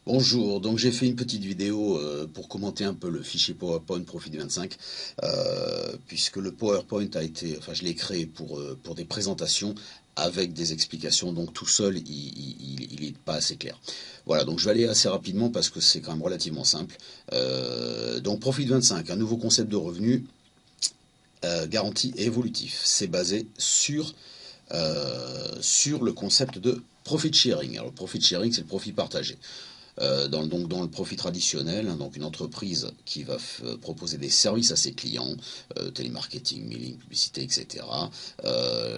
Bonjour, donc j'ai fait une petite vidéo pour commenter un peu le fichier PowerPoint Profit25, puisque le PowerPoint a été, enfin je l'ai créé pour des présentations avec des explications, donc tout seul il est pas assez clair. Voilà, donc je vais aller assez rapidement parce que c'est quand même relativement simple. Donc Profit25, un nouveau concept de revenu garanti et évolutif. C'est basé sur le concept de profit sharing. Alors, le profit sharing, c'est le profit partagé. Donc dans le profit traditionnel, hein, donc une entreprise qui va proposer des services à ses clients, télémarketing, mailing, publicité, etc.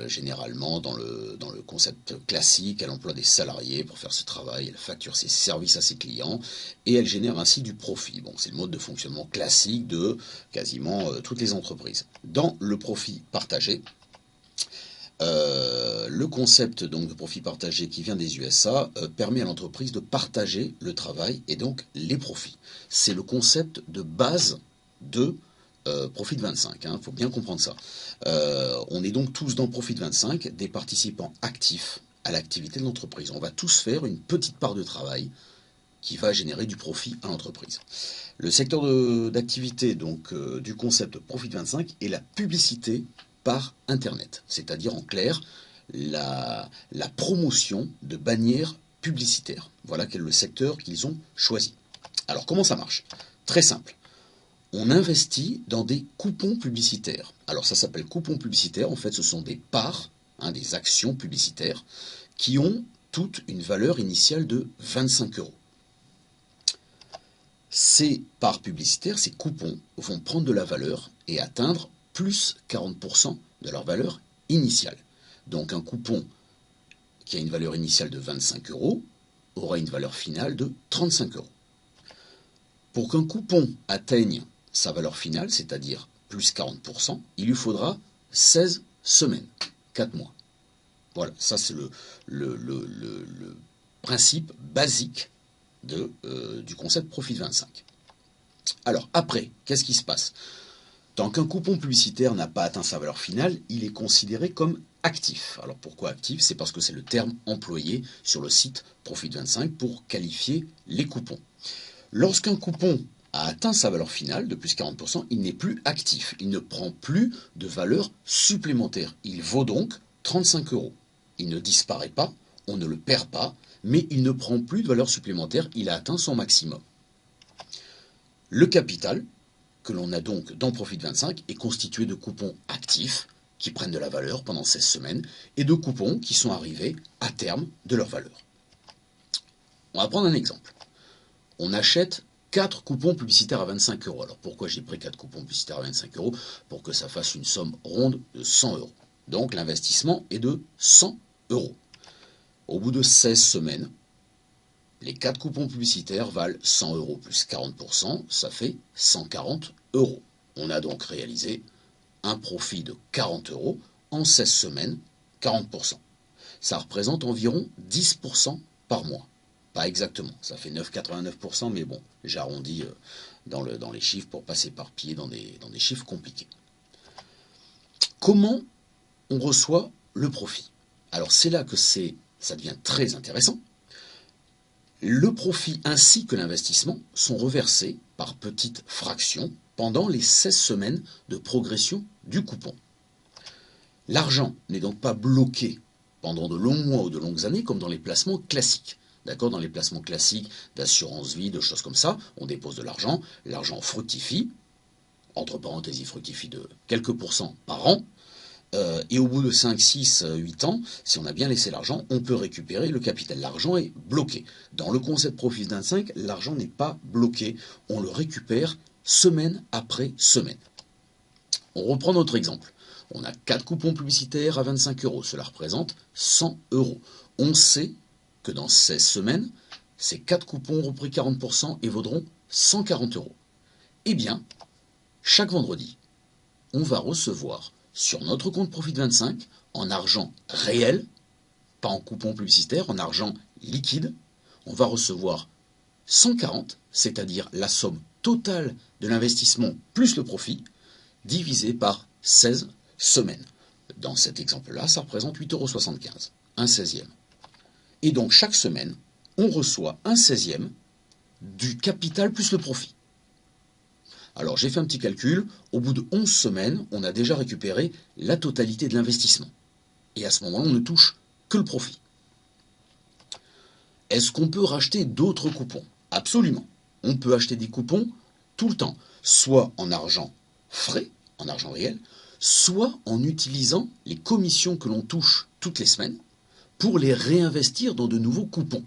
Généralement, dans le concept classique, elle emploie des salariés pour faire ce travail, elle facture ses services à ses clients et elle génère ainsi du profit. Bon, c'est le mode de fonctionnement classique de quasiment toutes les entreprises. Dans le profit partagé, le concept donc de profit partagé qui vient des USA permet à l'entreprise de partager le travail et donc les profits. C'est le concept de base de Profit 25, il faut bien comprendre ça. On est donc tous dans Profit 25, des participants actifs à l'activité de l'entreprise. On va tous faire une petite part de travail qui va générer du profit à l'entreprise. Le secteur d'activité donc du concept Profit 25 est la publicité par Internet, c'est-à-dire en clair la promotion de bannières publicitaires. Voilà quel est le secteur qu'ils ont choisi. Alors comment ça marche? Très simple. On investit dans des coupons publicitaires. Alors ça s'appelle coupons publicitaires, en fait ce sont des parts, des actions publicitaires, qui ont toutes une valeur initiale de 25 euros. Ces parts publicitaires, ces coupons, vont prendre de la valeur et atteindre plus 40% de leur valeur initiale. Donc un coupon qui a une valeur initiale de 25 euros aura une valeur finale de 35 euros. Pour qu'un coupon atteigne sa valeur finale, c'est-à-dire plus 40%, il lui faudra 16 semaines, 4 mois. Voilà, ça c'est le principe basique du concept Profit 25. Alors après, qu'est-ce qui se passe? Tant qu'un coupon publicitaire n'a pas atteint sa valeur finale, il est considéré comme actif. Alors pourquoi actif? C'est parce que c'est le terme employé sur le site Profit25 pour qualifier les coupons. Lorsqu'un coupon a atteint sa valeur finale de plus 40%, il n'est plus actif. Il ne prend plus de valeur supplémentaire. Il vaut donc 35 euros. Il ne disparaît pas, on ne le perd pas, mais il ne prend plus de valeur supplémentaire. Il a atteint son maximum. Le capital que l'on a donc dans Profit 25 est constitué de coupons actifs qui prennent de la valeur pendant 16 semaines et de coupons qui sont arrivés à terme de leur valeur. On va prendre un exemple. On achète 4 coupons publicitaires à 25 euros. Alors pourquoi j'ai pris 4 coupons publicitaires à 25 euros? Pour que ça fasse une somme ronde de 100 euros. Donc l'investissement est de 100 euros. Au bout de 16 semaines, les 4 coupons publicitaires valent 100 euros plus 40%, ça fait 140 euros. On a donc réalisé un profit de 40 euros en 16 semaines, 40%. Ça représente environ 10% par mois. Pas exactement, ça fait 9,89%, mais bon, j'arrondis dans les chiffres pour pas s'éparpiller dans des chiffres compliqués. Comment on reçoit le profit? Alors c'est là que ça devient très intéressant. Le profit ainsi que l'investissement sont reversés par petites fractions pendant les 16 semaines de progression du coupon. L'argent n'est donc pas bloqué pendant de longs mois ou de longues années comme dans les placements classiques. D'accord? Dans les placements classiques d'assurance vie, de choses comme ça, on dépose de l'argent fructifie, entre parenthèses, il fructifie de quelques pourcents par an, et au bout de 5, 6, 8 ans, si on a bien laissé l'argent, on peut récupérer le capital. L'argent est bloqué. Dans le concept Profit 25, l'argent n'est pas bloqué. On le récupère semaine après semaine. On reprend notre exemple. On a 4 coupons publicitaires à 25 euros. Cela représente 100 euros. On sait que dans 16 semaines, ces 4 coupons ont repris 40% et vaudront 140 euros. Eh bien, chaque vendredi, on va recevoir sur notre compte Profit 25 en argent réel, pas en coupon publicitaire, en argent liquide, on va recevoir 140, c'est-à-dire la somme totale de l'investissement plus le profit, divisé par 16 semaines. Dans cet exemple-là, ça représente 8,75 €, un 16e. Et donc chaque semaine, on reçoit un 16e du capital plus le profit. Alors j'ai fait un petit calcul, au bout de 11 semaines, on a déjà récupéré la totalité de l'investissement. Et à ce moment-là, on ne touche que le profit. Est-ce qu'on peut racheter d'autres coupons? Absolument. On peut acheter des coupons tout le temps, soit en argent frais, en argent réel, soit en utilisant les commissions que l'on touche toutes les semaines pour les réinvestir dans de nouveaux coupons.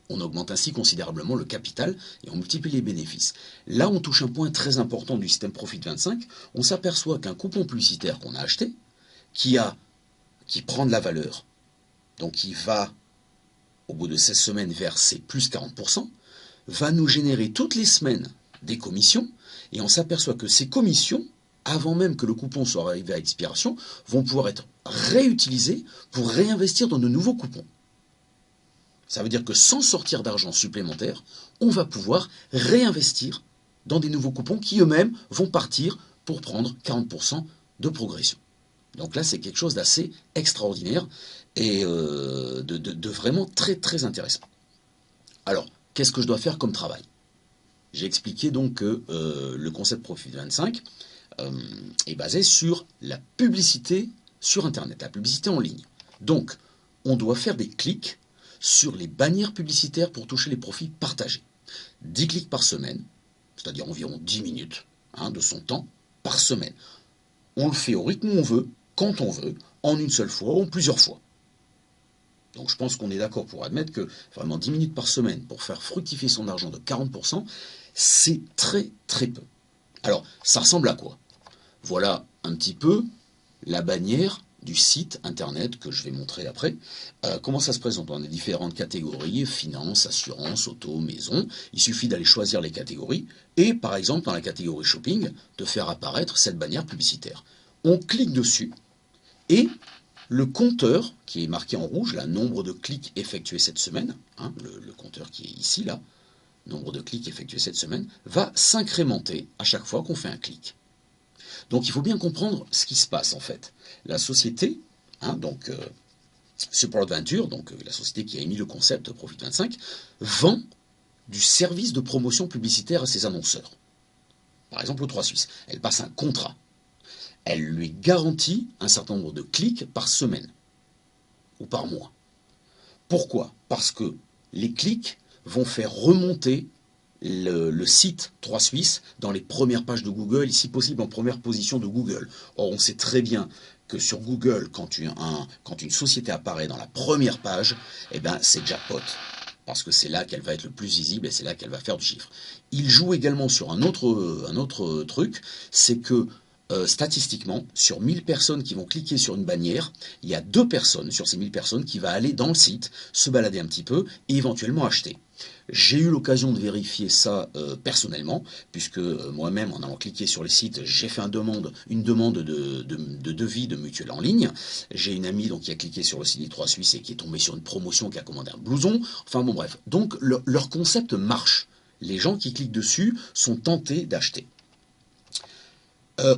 On augmente ainsi considérablement le capital et on multiplie les bénéfices. Là, on touche un point très important du système Profit 25. On s'aperçoit qu'un coupon publicitaire qu'on a acheté, qui prend de la valeur, donc qui va, au bout de 16 semaines, verser plus 40%, va nous générer toutes les semaines des commissions, et on s'aperçoit que ces commissions, avant même que le coupon soit arrivé à expiration, vont pouvoir être réutilisées pour réinvestir dans de nouveaux coupons. Ça veut dire que sans sortir d'argent supplémentaire, on va pouvoir réinvestir dans des nouveaux coupons qui eux-mêmes vont partir pour prendre 40% de progression. Donc là, c'est quelque chose d'assez extraordinaire et de vraiment très très intéressant. Alors, qu'est-ce que je dois faire comme travail? J'ai expliqué donc que le concept Profit 25 est basé sur la publicité sur Internet, la publicité en ligne. Donc, on doit faire des clics sur les bannières publicitaires pour toucher les profits partagés. 10 clics par semaine, c'est-à-dire environ 10 minutes de son temps par semaine. On le fait au rythme où on veut, quand on veut, en une seule fois ou en plusieurs fois. Donc je pense qu'on est d'accord pour admettre que vraiment 10 minutes par semaine pour faire fructifier son argent de 40%, c'est très très peu. Alors, ça ressemble à quoi? Voilà un petit peu la bannière du site internet que je vais montrer après. Comment ça se présente? On a différentes catégories, finance, assurance, auto, maison. Il suffit d'aller choisir les catégories et par exemple dans la catégorie shopping, de faire apparaître cette bannière publicitaire. On clique dessus et le compteur qui est marqué en rouge, là, nombre de clics effectués cette semaine, le compteur qui est ici, là, nombre de clics effectués cette semaine, va s'incrémenter à chaque fois qu'on fait un clic. Donc il faut bien comprendre ce qui se passe en fait. La société, Support Venture, la société qui a émis le concept Profit 25, vend du service de promotion publicitaire à ses annonceurs. Par exemple au 3 Suisse, elle passe un contrat. Elle lui garantit un certain nombre de clics par semaine ou par mois. Pourquoi? Parce que les clics vont faire remonter le site 3 Suisse dans les premières pages de Google, et si possible en première position de Google. Or, on sait très bien que sur Google, quand une société apparaît dans la première page, eh ben, c'est jackpot. Parce que c'est là qu'elle va être le plus visible et c'est là qu'elle va faire du chiffre. Il joue également sur un autre truc, c'est que statistiquement, sur 1000 personnes qui vont cliquer sur une bannière, il y a 2 personnes sur ces 1000 personnes qui vont aller dans le site, se balader un petit peu et éventuellement acheter. J'ai eu l'occasion de vérifier ça personnellement, puisque moi-même, en allant cliquer sur les sites, j'ai fait une demande de devis de mutuelle en ligne. J'ai une amie qui a cliqué sur le site des 3 Suisses et qui est tombée sur une promotion, qui a commandé un blouson. Enfin bon bref, donc leur concept marche. Les gens qui cliquent dessus sont tentés d'acheter.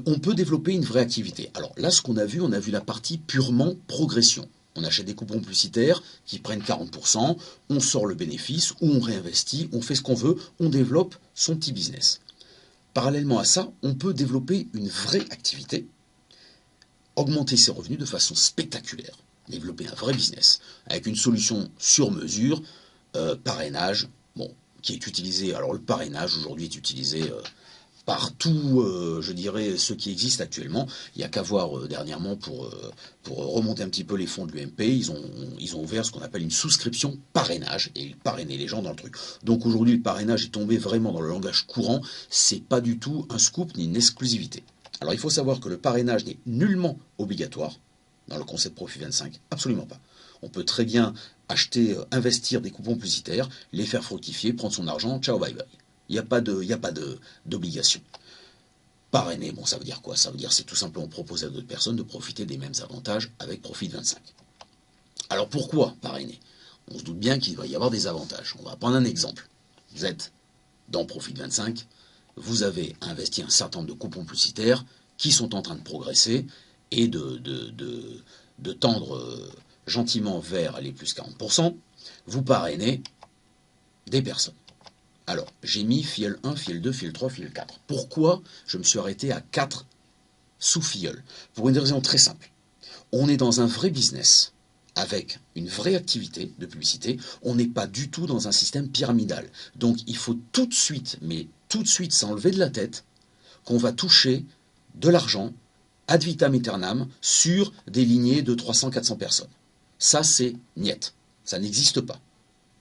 On peut développer une vraie activité. Alors là, ce qu'on a vu, on a vu la partie purement progression. On achète des coupons publicitaires qui prennent 40%, on sort le bénéfice, ou on réinvestit, on fait ce qu'on veut, on développe son petit business. Parallèlement à ça, on peut développer une vraie activité, augmenter ses revenus de façon spectaculaire, développer un vrai business, avec une solution sur mesure, parrainage, qui est utilisé. Alors le parrainage aujourd'hui est utilisé partout, je dirais, ce qui existe actuellement. Il n'y a qu'à voir dernièrement pour remonter un petit peu les fonds de l'UMP, ils ont ouvert ce qu'on appelle une souscription parrainage, et ils parrainaient les gens dans le truc. Donc aujourd'hui, le parrainage est tombé vraiment dans le langage courant, c'est pas du tout un scoop ni une exclusivité. Alors il faut savoir que le parrainage n'est nullement obligatoire dans le concept Profit 25, absolument pas. On peut très bien acheter, investir des coupons publicitaires, les faire fructifier, prendre son argent, ciao, bye bye. Il n'y a pas d'obligation. Parrainer, ça veut dire quoi? Ça veut dire c'est tout simplement proposer à d'autres personnes de profiter des mêmes avantages avec Profit 25. Alors pourquoi parrainer? On se doute bien qu'il va y avoir des avantages. On va prendre un exemple. Vous êtes dans Profit 25, vous avez investi un certain nombre de coupons publicitaires qui sont en train de progresser et de tendre gentiment vers les plus 40%. Vous parrainez des personnes. Alors, j'ai mis filleul 1, filleul 2, filleul 3, filleul 4. Pourquoi je me suis arrêté à 4 sous-filleuls? Pour une raison très simple. On est dans un vrai business, avec une vraie activité de publicité. On n'est pas du tout dans un système pyramidal. Donc, il faut tout de suite, mais tout de suite s'enlever de la tête, qu'on va toucher de l'argent ad vitam aeternam sur des lignées de 300-400 personnes. Ça, c'est niet. Ça n'existe pas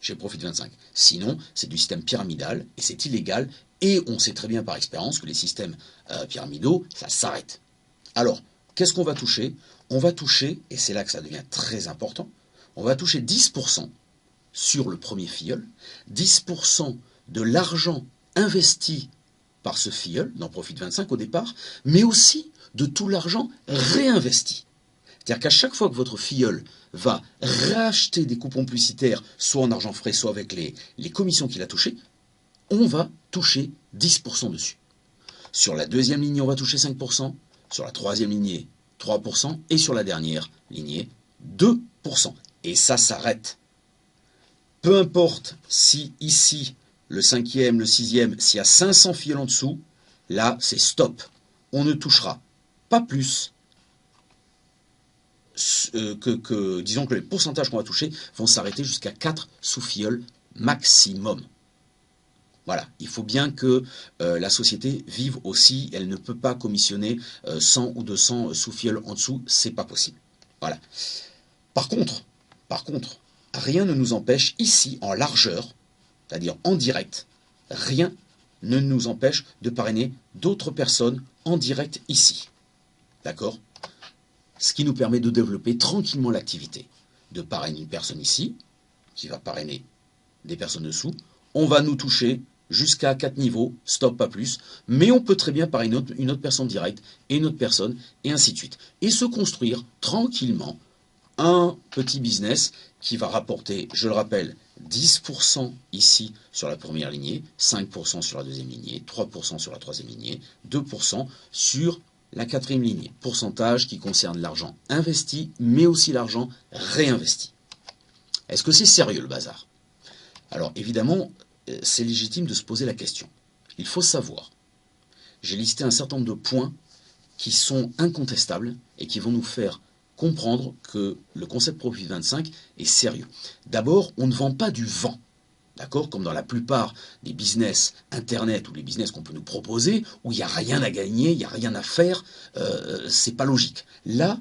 chez Profit25. Sinon, c'est du système pyramidal et c'est illégal. Et on sait très bien par expérience que les systèmes pyramidaux, ça s'arrête. Alors, qu'est-ce qu'on va toucher? On va toucher, et c'est là que ça devient très important, on va toucher 10% sur le premier filleul, 10% de l'argent investi par ce filleul dans Profit25 au départ, mais aussi de tout l'argent réinvesti. C'est-à-dire qu'à chaque fois que votre filleul va racheter des coupons publicitaires, soit en argent frais, soit avec les commissions qu'il a touchées, on va toucher 10% dessus. Sur la deuxième lignée, on va toucher 5%, sur la troisième lignée, 3%, et sur la dernière lignée, 2%. Et ça s'arrête. Peu importe si ici, le cinquième, le sixième, s'il y a 500 filleuls en dessous, là, c'est stop. On ne touchera pas plus disons que les pourcentages qu'on va toucher vont s'arrêter jusqu'à 4 sous-filleuls maximum. Voilà, il faut bien que la société vive aussi, elle ne peut pas commissionner 100 ou 200 sous-filleuls en dessous, c'est pas possible. Voilà. Par contre, rien ne nous empêche ici, en largeur, c'est-à-dire en direct, rien ne nous empêche de parrainer d'autres personnes en direct ici. D'accord? Ce qui nous permet de développer tranquillement l'activité. De parrainer une personne ici, qui va parrainer des personnes dessous. On va nous toucher jusqu'à 4 niveaux, stop, pas plus. Mais on peut très bien parrainer une autre personne directe et une autre personne, et ainsi de suite. Et se construire tranquillement un petit business qui va rapporter, je le rappelle, 10% ici sur la première lignée, 5% sur la deuxième lignée, 3% sur la troisième lignée, 2% sur la quatrième lignée. Pourcentage qui concerne l'argent investi, mais aussi l'argent réinvesti. Est-ce que c'est sérieux le bazar? Alors évidemment, c'est légitime de se poser la question. Il faut savoir, j'ai listé un certain nombre de points qui sont incontestables et qui vont nous faire comprendre que le concept Profit25 est sérieux. D'abord, on ne vend pas du vent. D'accord? Comme dans la plupart des business Internet ou les business qu'on peut nous proposer, où il n'y a rien à gagner, il n'y a rien à faire, c'est pas logique. Là,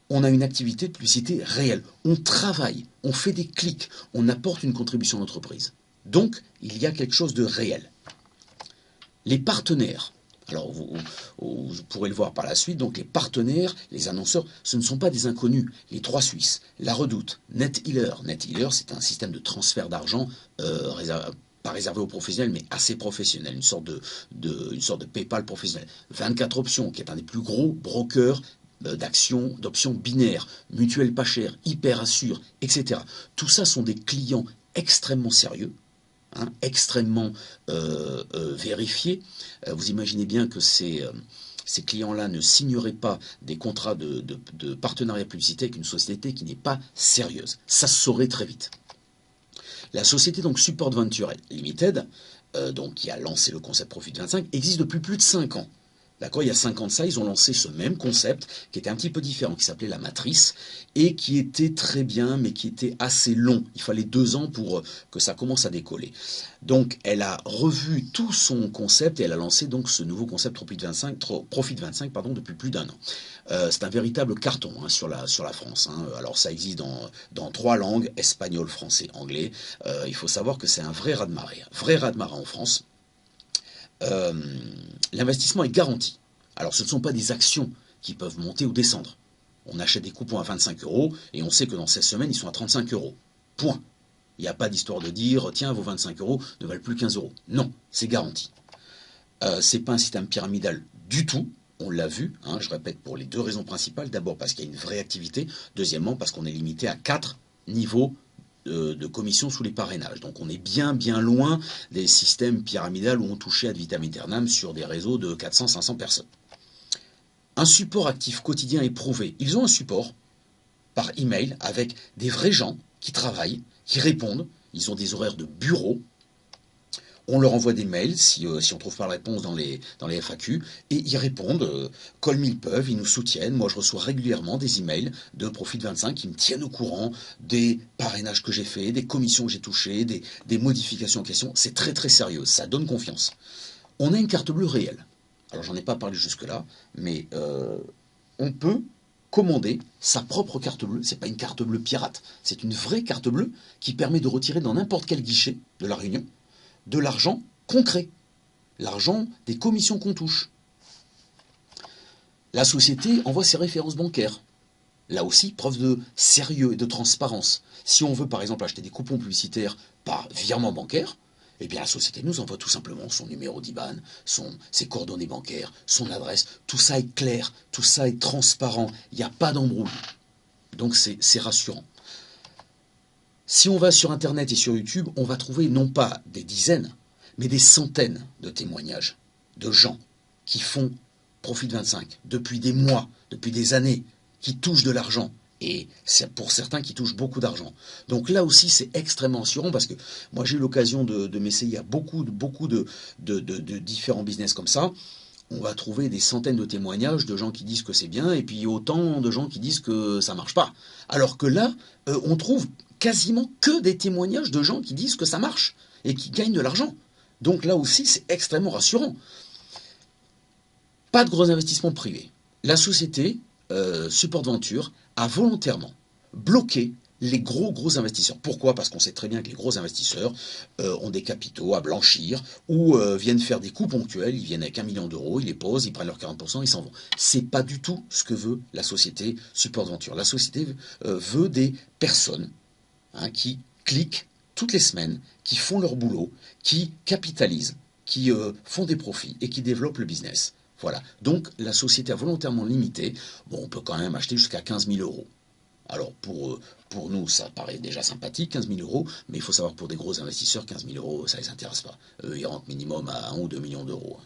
on a une activité de publicité réelle. On travaille, on fait des clics, on apporte une contribution à l'entreprise. Donc, il y a quelque chose de réel. Les partenaires, alors vous pourrez le voir par la suite, donc les partenaires, les annonceurs, ce ne sont pas des inconnus. Les 3 Suisses, La Redoute, NetHealer. NetHealer, c'est un système de transfert d'argent pas réservé aux professionnels, mais assez professionnel, une sorte de PayPal professionnel. 24 Options, qui est un des plus gros brokers d'options binaires, mutuelles pas chères, hyper assure, etc. Tout ça sont des clients extrêmement sérieux, extrêmement vérifiés. Vous imaginez bien que ces clients-là ne signeraient pas des contrats de partenariat publicité avec une société qui n'est pas sérieuse. Ça se saurait très vite. La société donc Support Venture Limited, donc qui a lancé le concept Profit25, existe depuis plus de 5 ans. D'accord, il y a 5 ans de ça, ils ont lancé ce même concept qui était un petit peu différent, qui s'appelait la matrice et qui était très bien, mais qui était assez long. Il fallait 2 ans pour que ça commence à décoller. Donc, elle a revu tout son concept et elle a lancé donc ce nouveau concept Profit25 depuis plus d'1 an. C'est un véritable carton sur la France. Alors, ça existe dans 3 langues, espagnol, français, anglais. Il faut savoir que c'est un vrai raz-de-marée en France. L'investissement est garanti. Alors ce ne sont pas des actions qui peuvent monter ou descendre. On achète des coupons à 25 € et on sait que dans 16 semaines, ils sont à 35 €. Point. Il n'y a pas d'histoire de dire, tiens, vos 25 € ne valent plus 15 €. Non, c'est garanti. Ce n'est pas un système pyramidal du tout. On l'a vu, je répète, pour les 2 raisons principales. D'abord parce qu'il y a une vraie activité. Deuxièmement parce qu'on est limité à 4 niveaux de commission sous les parrainages. Donc on est bien loin des systèmes pyramidales où on touchait ad vitam aeternam sur des réseaux de 400-500 personnes. Un support actif quotidien éprouvé. Ils ont un support par email avec des vrais gens qui travaillent, qui répondent. Ils ont des horaires de bureau. On leur envoie des mails si on ne trouve pas la réponse dans les FAQ, et ils répondent comme ils peuvent, ils nous soutiennent. Moi, je reçois régulièrement des emails de Profit25 qui me tiennent au courant des parrainages que j'ai faits, des commissions que j'ai touchées, des modifications en question. C'est très très sérieux, ça donne confiance. On a une carte bleue réelle. Alors, j'en ai pas parlé jusque-là, mais on peut commander sa propre carte bleue. C'est pas une carte bleue pirate, c'est une vraie carte bleue qui permet de retirer dans n'importe quel guichet de la Réunion de l'argent concret, l'argent des commissions qu'on touche. La société envoie ses références bancaires. Là aussi, preuve de sérieux et de transparence. Si on veut par exemple acheter des coupons publicitaires par virement bancaire, eh bien la société nous envoie tout simplement son numéro d'IBAN, ses coordonnées bancaires, son adresse. Tout ça est clair, tout ça est transparent, il n'y a pas d'embrouille. Donc c'est rassurant. Si on va sur Internet et sur YouTube, on va trouver non pas des dizaines, mais des centaines de témoignages de gens qui font Profit25 depuis des mois, depuis des années, qui touchent de l'argent. Et c'est pour certains qui touchent beaucoup d'argent. Donc là aussi, c'est extrêmement assurant parce que moi, j'ai eu l'occasion de m'essayer à beaucoup de différents business comme ça. On va trouver des centaines de témoignages de gens qui disent que c'est bien et puis autant de gens qui disent que ça marche pas. Alors que là, on trouve quasiment que des témoignages de gens qui disent que ça marche et qui gagnent de l'argent. Donc là aussi, c'est extrêmement rassurant. Pas de gros investissements privés. La société Support Venture a volontairement bloqué les gros investisseurs. Pourquoi? Parce qu'on sait très bien que les gros investisseurs ont des capitaux à blanchir ou viennent faire des coups ponctuels, ils viennent avec 1 million d'euros, ils les posent, ils prennent leurs 40%, ils s'en vont. C'est pas du tout ce que veut la société Support Venture. La société veut des personnes qui cliquent toutes les semaines, qui font leur boulot, qui capitalisent, qui font des profits et qui développent le business. Voilà. Donc la société a volontairement limité. Bon, on peut quand même acheter jusqu'à 15 000 euros. Alors pour nous, ça paraît déjà sympathique, 15 000 euros, mais il faut savoir que pour des gros investisseurs, 15 000 euros, ça ne les intéresse pas. Ils rentrent minimum à 1 ou 2 millions d'euros.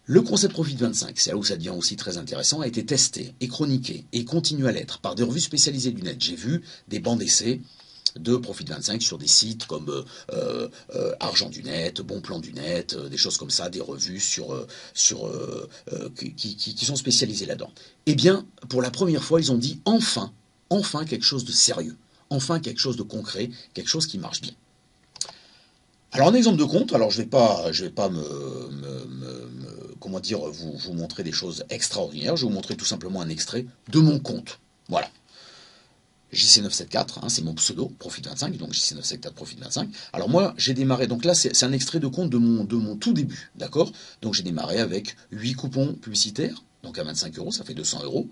Le concept Profit25, c'est là où ça devient aussi très intéressant, a été testé et chroniqué et continue à l'être par des revues spécialisées du net. J'ai vu des bancs d'essai de Profit25 sur des sites comme Argent du Net, Bon Plan du Net, des choses comme ça, des revues qui sont spécialisées là-dedans. Eh bien, pour la première fois, ils ont dit enfin quelque chose de sérieux, enfin quelque chose de concret, quelque chose qui marche bien. Alors un exemple de compte, alors je vais pas vous montrer des choses extraordinaires, je vais vous montrer tout simplement un extrait de mon compte. Voilà. JC974, c'est mon pseudo, Profit25, donc JC974 Profit25. Alors moi, j'ai démarré, donc là, c'est un extrait de compte de mon tout début, d'accord? Donc j'ai démarré avec 8 coupons publicitaires, donc à 25 euros, ça fait 200 euros.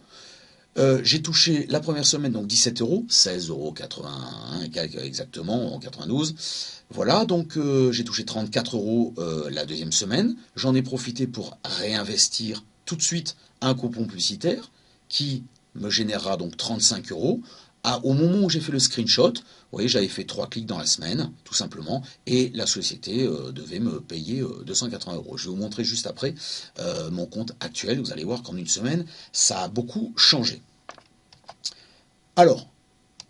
J'ai touché la première semaine, donc 17 euros, 16,81 € exactement, en 92. Voilà, donc j'ai touché 34 euros la deuxième semaine. J'en ai profité pour réinvestir tout de suite un coupon publicitaire qui me générera donc 35 euros. Au moment où j'ai fait le screenshot, vous voyez, j'avais fait 3 clics dans la semaine, tout simplement, et la société devait me payer 280 euros. Je vais vous montrer juste après mon compte actuel. Vous allez voir qu'en une semaine, ça a beaucoup changé. Alors,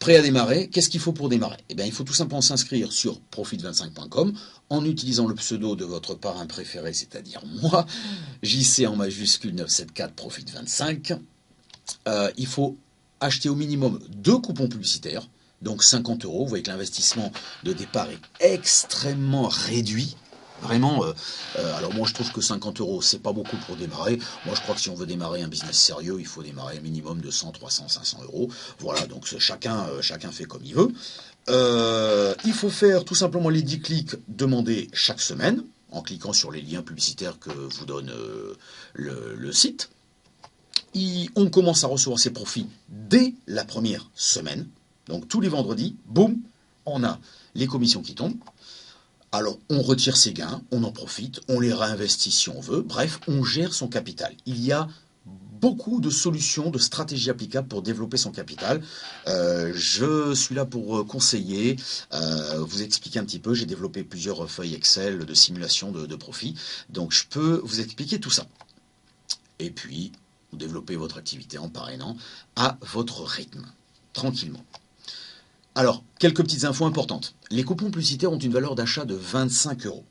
prêt à démarrer, qu'est-ce qu'il faut pour démarrer? Eh bien, il faut tout simplement s'inscrire sur profit25.com en utilisant le pseudo de votre parrain préféré, c'est-à-dire moi, JC en majuscule 974 Profit25. Il faut acheter au minimum 2 coupons publicitaires, donc 50 euros. Vous voyez que l'investissement de départ est extrêmement réduit. Vraiment, alors moi je trouve que 50 euros, c'est pas beaucoup pour démarrer. Moi je crois que si on veut démarrer un business sérieux, il faut démarrer un minimum de 100, 300, 500 euros. Voilà, donc chacun fait comme il veut. Il faut faire tout simplement les 10 clics demandés chaque semaine, en cliquant sur les liens publicitaires que vous donne le site. On commence à recevoir ses profits dès la première semaine. Donc tous les vendredis, boum, on a les commissions qui tombent. Alors on retire ses gains, on en profite, on les réinvestit si on veut. Bref, on gère son capital. Il y a beaucoup de solutions, de stratégies applicables pour développer son capital. Je suis là pour conseiller, vous expliquer un petit peu. J'ai développé plusieurs feuilles Excel de simulation de profit. Donc je peux vous expliquer tout ça. Et puis, développer votre activité en parrainant à votre rythme, tranquillement. Alors, quelques petites infos importantes. Les coupons publicitaires ont une valeur d'achat de 25 euros.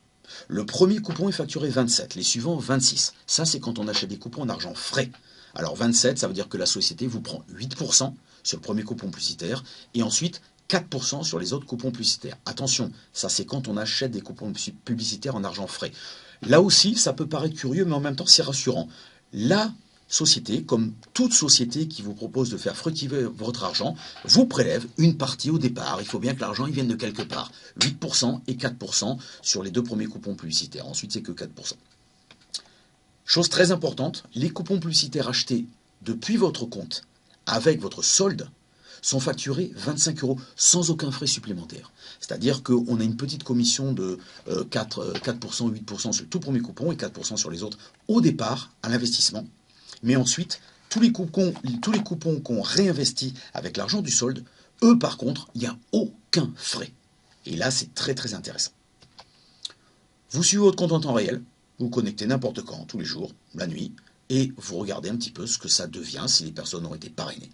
Le premier coupon est facturé 27, les suivants 26. Ça, c'est quand on achète des coupons en argent frais. Alors 27, ça veut dire que la société vous prend 8% sur le premier coupon publicitaire et ensuite 4% sur les autres coupons publicitaires. Attention, ça c'est quand on achète des coupons publicitaires en argent frais. Là aussi, ça peut paraître curieux, mais en même temps, c'est rassurant. La société, comme toute société qui vous propose de faire fructifier votre argent, vous prélève une partie au départ. Il faut bien que l'argent vienne de quelque part. 8% et 4% sur les deux premiers coupons publicitaires. Ensuite, c'est que 4%. Chose très importante, les coupons publicitaires achetés depuis votre compte avec votre solde sont facturés 25 € sans aucun frais supplémentaire. C'est-à-dire qu'on a une petite commission de 4%, 8% sur le tout premier coupon et 4% sur les autres au départ, à l'investissement. Mais ensuite, tous les coupons qu'on réinvestit avec l'argent du solde, eux par contre, il n'y a aucun frais. Et là, c'est très très intéressant. Vous suivez votre compte en temps réel, vous connectez n'importe quand, tous les jours, la nuit, et vous regardez un petit peu ce que ça devient si les personnes ont été parrainées.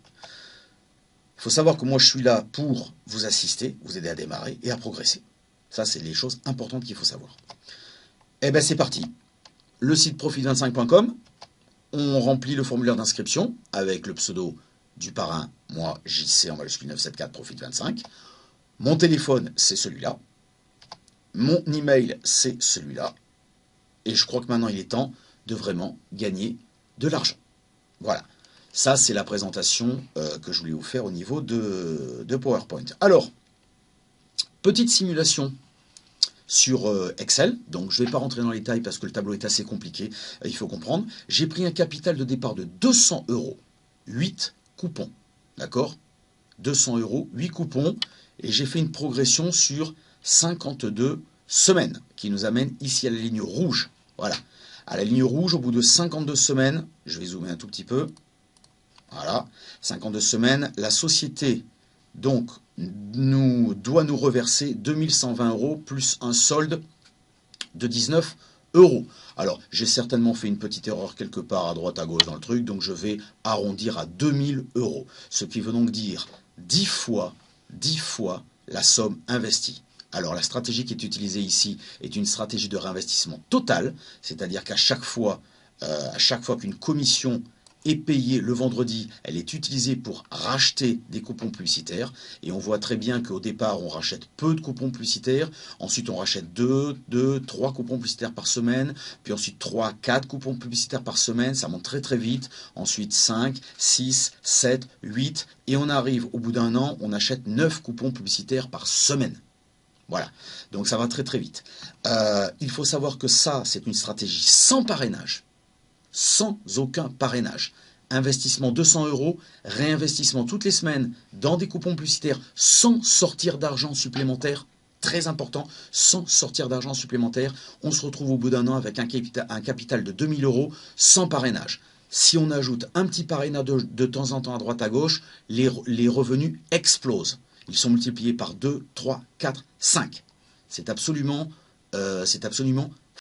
Il faut savoir que moi je suis là pour vous assister, vous aider à démarrer et à progresser. Ça, c'est les choses importantes qu'il faut savoir. Eh bien, c'est parti. Le site profit25.com, on remplit le formulaire d'inscription avec le pseudo du parrain, moi JC en majuscule 974 Profit25. Mon téléphone, c'est celui-là. Mon email, c'est celui-là. Et je crois que maintenant, il est temps de vraiment gagner de l'argent. Voilà. Ça, c'est la présentation que je voulais vous faire au niveau de PowerPoint. Alors, petite simulation sur Excel. Donc, je ne vais pas rentrer dans les détails parce que le tableau est assez compliqué. Il faut comprendre. J'ai pris un capital de départ de 200 €, 8 coupons. D'accord ? 200 €, 8 coupons. Et j'ai fait une progression sur 52 semaines qui nous amène ici à la ligne rouge. Voilà. À la ligne rouge, au bout de 52 semaines, je vais zoomer un tout petit peu. Voilà, 52 semaines, la société donc doit nous reverser 2120 € plus un solde de 19 €. Alors, j'ai certainement fait une petite erreur quelque part à droite à gauche dans le truc, donc je vais arrondir à 2000 €. Ce qui veut donc dire 10 fois la somme investie. Alors, la stratégie qui est utilisée ici est une stratégie de réinvestissement total, c'est-à-dire qu'à chaque fois qu'une commission est payée le vendredi, elle est utilisée pour racheter des coupons publicitaires. Et on voit très bien qu'au départ, on rachète peu de coupons publicitaires. Ensuite, on rachète 2, 3 coupons publicitaires par semaine. Puis ensuite, 3, 4 coupons publicitaires par semaine. Ça monte très très vite. Ensuite, 5, 6, 7, 8. Et on arrive, au bout d'un an, on achète 9 coupons publicitaires par semaine. Voilà, donc ça va très très vite. Il faut savoir que ça, c'est une stratégie sans parrainage, sans aucun parrainage. Investissement 200 €, réinvestissement toutes les semaines dans des coupons publicitaires sans sortir d'argent supplémentaire, très important, sans sortir d'argent supplémentaire. On se retrouve au bout d'un an avec un capital de 2000 € sans parrainage. Si on ajoute un petit parrainage de temps en temps à droite à gauche, les revenus explosent. Ils sont multipliés par 2, 3, 4, 5. C'est absolument